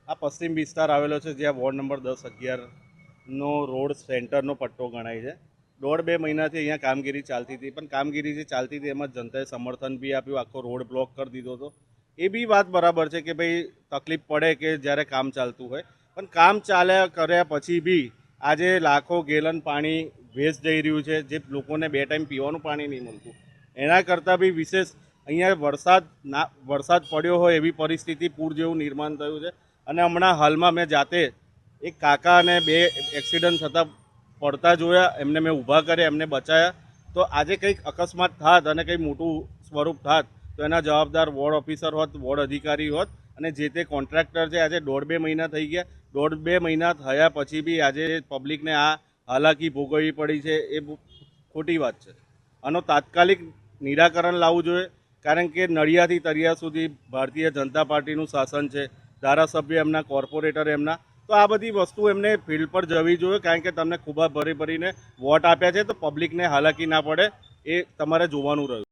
આ પશ્ચિમ વિસ્તાર આવેલો છે જ્યાં વોર્ડ નંબર 10-11નો રોડ સેન્ટરનો પટ્ટો ગણાય છે. 1.5-2 મહિનાથી અહીંયા કામગીરી ચાલતી હતી, પણ કામગીરી જે ચાલતી હતી એમાં જનતાએ સમર્થન બી આપ્યું, આખો રોડ બ્લોક કરી દીધો હતો. એ બી વાત બરાબર છે કે ભાઈ તકલીફ પડે કે જ્યારે કામ ચાલતું હોય, પણ કામ ચાલ્યા કર્યા પછી બી આજે લાખો ગેલન પાણી વેસ્ટ જઈ રહ્યું છે, જે લોકોને 2 ટાઈમ પીવાનું પાણી નહીં મળતું. એના કરતાં બી વિશેષ અહીંયા વરસાદ પડ્યો હોય એવી પરિસ્થિતિ, પૂર જેવું નિર્માણ થયું છે. અને હમણાં હાલમાં મેં જાતે એક કાકા અને 2 એક્સિડન્ટ થતાં પડતા જોયા, એમને મેં ઊભા કર્યા, એમને બચાયા. તો આજે કંઈક અકસ્માત થાત અને કંઈ મોટું સ્વરૂપ થાત તો એના જવાબદાર વોર્ડ ઓફિસર હોત, વોર્ડ અધિકારી હોત. અને જે તે કોન્ટ્રાક્ટર છે, આજે 1.5-2 મહિના થઈ ગયા. 1.5-2 મહિના થયા પછી બી આજે પબ્લિકને આ હાલાકી ભોગવવી પડી છે, એ ખોટી વાત છે. આનો તાત્કાલિક નિરાકરણ લાવવું જોઈએ, કારણ કે નડિયાથી તળિયા સુધી ભારતીય જનતા પાર્ટીનું શાસન છે, ધારાસભ્ય એમના, કોર્પોરેટર એમના. તો આ બધી વસ્તુ એમને ફિલ્ડ પર જવી જોઈએ, કારણ કે તમને ખૂબ ભરીને વોટ આપ્યા છે, તો પબ્લિકને હાલાકી ના પડે એ તમારે જોવાનું રહ્યું.